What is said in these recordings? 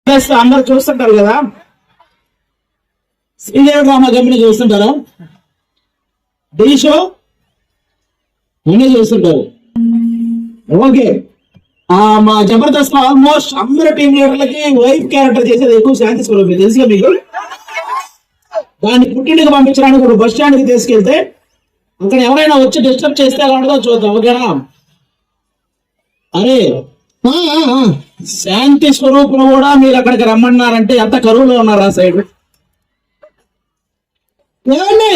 అందరు చూస్తుంటారు కదా, శ్రీదేవి డ్రామా కంపెనీ చూస్తుంటారా, ఢీ షో అన్నీ చూస్తుంటారు. ఓకే, మా జబర్దస్త్ ఆల్మోస్ట్ అందరు టీం లీడర్లకి వైఫ్ క్యారెక్టర్ చేసేది ఎక్కువ శాంతి స్వరూపి, తెలుసుగా మీకు. దాన్ని పుట్టింటికి పంపించడానికి ఒక బస్ స్టాండ్ కి తీసుకెళ్తే అక్కడ ఎవరైనా వచ్చి డిస్టర్బ్ చేస్తే అలాంటిదో చూద్దాం, ఓకేనా? అరే శాంతి స్వరూపులు కూడా మీరు అక్కడికి రమ్మన్నారంటే ఎంత కరువులో ఉన్నారు ఆ సైడ్. ఏమండి,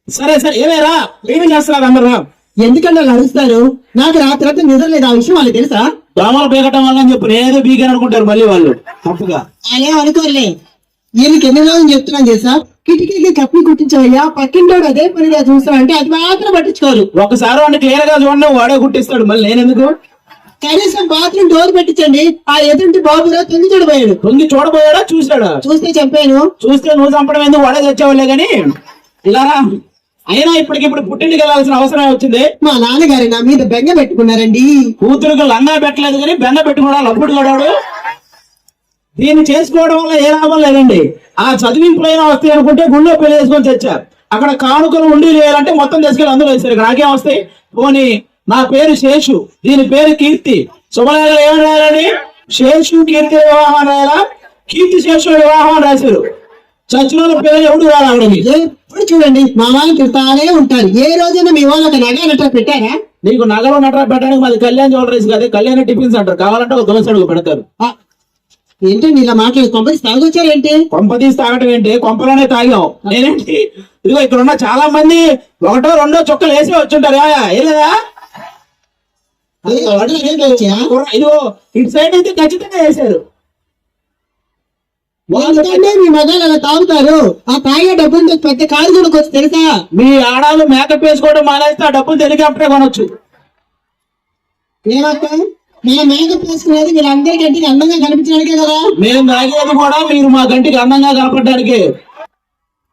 సరే సరే, ఏమేరా ఏమి చేస్తున్నారు అందరు? ఎందుకంటే వాళ్ళు అరుస్తారు. నాకు రాత్రి నిద్ర లేదు, ఆ విషయం వాళ్ళకి తెలుసా? దోమలు బీగటం వల్ల అని చెప్పి నేనేదో బీగాను అనుకుంటారు మళ్ళీ వాళ్ళు తప్పుగా. అదే అనుకోలే, ఈయనకి ఎన్ని రోజులు చెప్తున్నాను తెలుసా, కిటికీకి కప్పి కుట్టించవయ్యా, పక్కింటోడు అదే పనిగా చూస్తానంటే అది మాత్రం పట్టించుకోరు. ఒకసారి వాడిని క్లియర్ గా చూడండి, వాడే కుట్టిస్తాడు, మళ్ళీ నేనెందుకు? కనీసం బాత్రూమ్ డోర్ పెట్టించండి. ఆ ఎదుటి బాబురా తొంగి చూడబోయాడు. తొంగి చూడబోయాడా? చూసాడా? చూస్తే చెప్పాను. చూస్తే నువ్వు చంపడం ఎందుకు, వాడే తెచ్చేవాళ్ళే గాని. ఇలారా, అయినా ఇప్పటికిప్పుడు పుట్టింటికి వెళ్ళాల్సిన అవసరం వచ్చింది. మా నాన్నగారు నా మీద బెంగ పెట్టుకున్నారండి. కూతురుకు లంగా పెట్టలేదు కానీ బెంగ పెట్టుకున్నాడు అప్పుడు గడాడు. దీన్ని చేసుకోవడం వల్ల ఏ లాభం లేదండి. ఆ చదివింపులైనా వస్తాయి అనుకుంటే గుళ్ళో పెళ్లి చేసుకొని తెచ్చారు. అక్కడ కానుకలు ఉండి వేయాలంటే మొత్తం తీసుకెళ్ళి అందులో వేస్తారు. ఇక్కడ నాకేం వస్తాయి? పోనీ నా పేరు శేషు, దీని పేరు కీర్తి. శుభలేఖలు ఏమని రాయాలని? శేషు కీర్తి వివాహం రాయాలా? కీర్తి శేషు వివాహం అని రాశారు. చచ్చిన పేరు ఎవడు రాయాలి? ఎప్పుడు చూడండి మా వాళ్ళు తిడతానే ఉంటారు. ఏ రోజైనా మీ వాళ్ళు ఒక నగ నట్ర పెట్టారా? నీకు నగలు నట్ర పెట్టడానికి మాది కళ్యాణ్ జ్యువెలరీస్ కాదు, కళ్యాణ్ టిఫిన్స్ అంటారు. కావాలంటే ఒక దోశ అడుగు పెడతారు. ఏంటండి ఇలా మాట్లాడి కొంపతీసి తాగొచ్చారేంటి? కొంపతీసి తాగటం ఏంటి? కొంపలోనే తాగాం. నేనేంటి, ఇదిగో ఇక్కడ ఉన్న చాలా మంది ఒకటో రెండో చుక్కలు వేసి వచ్చుంటారు. ఏలేదా? ఇదిగో ఇటు సైడ్ అయితే ఖచ్చితంగా వేశారు. మీ మగాళ్ళు అలా తాగుతారు. ఆ తాగే డబ్బులు పెద్ద కారు కొనుక్కొచ్చు తెలుసా? మీ ఆడాలు మేకప్ వేసుకోవడం మానేస్తే ఆ డబ్బులు తెలియకపోతే కొనొచ్చు. ఏమక్క, మేము మేకప్ వేసుకునేది వీళ్ళందరికంటే అందంగా కనిపించడానికే కదా. మేము తాగేది కూడా మీరు మా కంటికి అందంగా కనపడడానికి.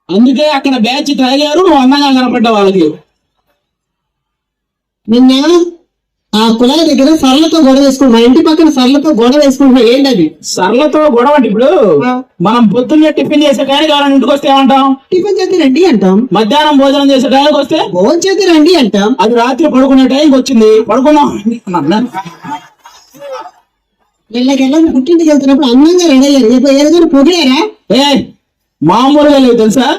అందుకే అక్కడ బ్యాచ్ తాగారు, నువ్వు అందంగా కనపడ్డా వాళ్ళకి. నిన్న ఆ కులాల దగ్గర సరళతో గొడవ వేసుకుంటున్నా. మా ఇంటి పక్కన సరళతో గొడవ వేసుకుంటున్నా. ఏంటది? సరళతో గొడవ అంటే ఇప్పుడు మనం పొద్దున్నే టిఫిన్ చేసే టైంకి ఎవరైనా ఇంటికి వస్తే ఏమంటాం? టిఫిన్ చేతి రండి అంటాం. మధ్యాహ్నం భోజనం చేసే టైంకి వస్తే భోజనం చేతి రండి అంటాం. అది రాత్రి పడుకునే టైంకి వచ్చింది, పడుకున్నాం. వీళ్ళకెళ్ళి పుట్టింటికి వెళ్తున్నప్పుడు అందంగా రెడీ అయ్యారు. ఏదైనా పొగిడారా? మామూలుగా లేవు తెలుసా,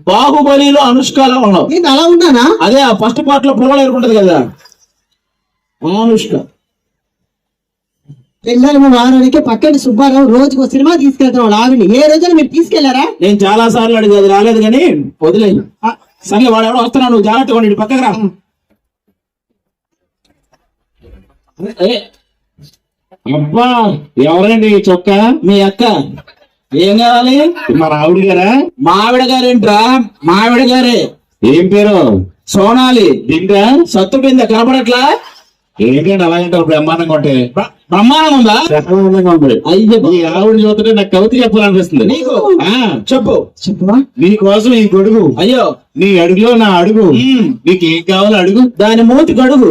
బాహుబలిలో అనుష్కలా ఉన్నావు. ఏంటి అలా ఉన్నానా? అదే ఆ ఫస్ట్ పార్ట్ లో పొగలు ఏర్పడుతుంది కదా, అనుష్క. పిల్లలు వారానికి పక్కన సుబ్బారావు రోజుకు సినిమా తీసుకెళ్తాం వాళ్ళ ఆవిని. ఏ రోజున మీరు తీసుకెళ్లారా? నేను చాలా సార్లు అడిగి అది రాలేదు కానీ వదిలే. సరే, వాడు ఎవడో వస్తున్నావు, నువ్వు జాగ్రత్తగా ఉండి పక్కకు రా. అబ్బా, ఎవరండి చొక్క? మీ అక్క. ఏం కావాలి? మన ఆవిడ గారా? మావిడ గారేంట్రా? మావిడ గారే. ఏం పేరు? సోనాలి. ఇంకా సత్తు పింద కనపడట్లా? ఏంటంటే అలాగంటే బ్రహ్మాండంగా ఉంటే బ్రహ్మాండం ఉందా? బ్రహ్మాండంగా ఉంది. అయ్యో, ఈ ఆవిడ చూస్తుంటే నాకు కవిత చెప్పాలనిపిస్తుంది. నీకు చెప్పు. చెప్పవా? నీ కోసం ఈ గొడుగు, అయ్యో నీ అడుగులో నా అడుగు, నీకు ఏం కావాలో అడుగు. దాని మూతి గడుగు.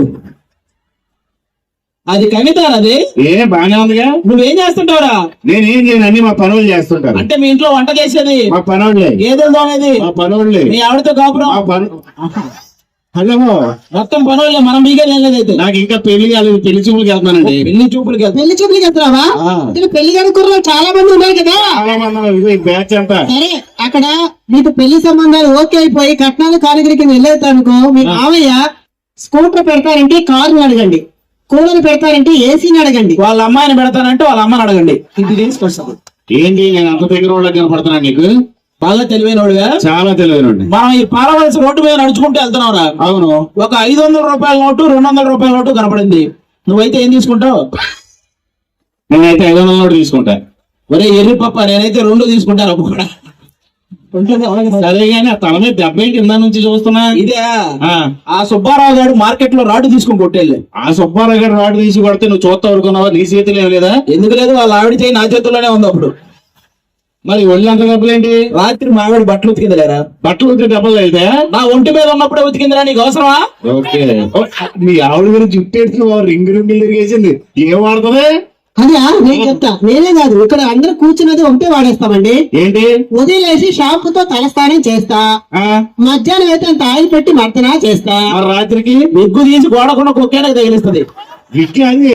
అది కవిత. అది బానే ఉందిగా. నువ్వేం చేస్తుంటావురా? నేనేం చేయను, అన్ని మా పనులు చేస్తుంటాను. అంటే మీ ఇంట్లో వంట చేసేది, మా పనులే, గేదెలతో అనేది మా పనులే, మీ ఆవిడతో కాపురం, మా పను. హలో, మొత్తం పనులే. మనం మీకేది అయితే నాకు ఇంకా పెళ్లి కాలేదు, పెళ్లి చూపులకి వెళ్తానండి. పెళ్లి చూపులకి వెళ్తా. పెళ్లి చూపులకి వెళ్తున్నావా? పెళ్లి గారి కుర్రలు చాలా మంది ఉన్నారు కదా. చాలా మంది బ్యాచ్ అంతా. సరే, అక్కడ మీకు పెళ్లి సంబంధాలు ఓకే అయిపోయి కట్నాలు కానుకలకి వెళ్ళేదనుకో, మీ మావయ్య స్కూటర్ పెడతారంటే కారుని అడగండి, కూలర్ పెడతారంటే ఏసీని అడగండి, వాళ్ళ అమ్మాయిని పెడతానంటే వాళ్ళ అమ్మని అడగండి. ఇది తీసుకొస్తాను. ఏంటి నేను అంత దగ్గర వాళ్ళకి కనపడుతున్నా? నీకు బాగా తెలివైనోడుగా. చాలా తెలివైన. మనం ఈ పాలవలసి రోడ్డు మీద నడుచుకుంటూ వెళ్తున్నావురా. అవును. ఒక 500 రూపాయల నోటు, 200 రూపాయల నోటు కనపడింది. నువ్వైతే ఏం తీసుకుంటావు? నేనైతే 500 నోటు తీసుకుంటా. ఒరే ఎర్రి పప్ప, నేనైతే 2 తీసుకుంటాను. అప్పు కూడా సరే గానీ ఆ తల మీద దెబ్బ ఏంటి కింద నుంచి చూస్తున్నా? ఇదే ఆ సుబ్బారావు గారు మార్కెట్ లో రాడు తీసుకుని కొట్టేళ్ళి. ఆ సుబ్బారావు గారు రాడు తీసి కొడితే నువ్వు చూస్తా ఊరుకున్నావా? నీ చేతిలో ఏం లేదా? ఎందుకు లేదు, వాళ్ళ ఆవిడ చేయి నా చేతుల్లోనే ఉంది. అప్పుడు మరి ఒళ్ళు అంత దెబ్బలేంటి? రాత్రి మా ఆవిడ బట్టలు ఉతికింది లేరా? బట్టలు ఉతికి దెబ్బలు అయితే నా ఒంటి మీద ఉన్నప్పుడే ఉతికిందిరా, నీకు అవసరమా? ఓకే, మీ ఆవిడ గారు జుట్టు రింగు రింగులు తిరిగేసింది. ఏం వాడుతుంది? అదే నేను చెప్తా, నేనే కాదు ఇక్కడ అందరూ కూర్చున్నది ఒకటే వాడేస్తామండి. ఏంటి ఉదయం షాంపుతో తలస్నానం చేస్తా, ఆ, మధ్యాహ్నం అయితే అంత ఆయిల్ పెట్టి మర్తనా చేస్తా. మరి రాత్రికి విగ్గు తీసి గోడకుండా కుక్కేటకు తగిలిస్తుంది. విక్కి అది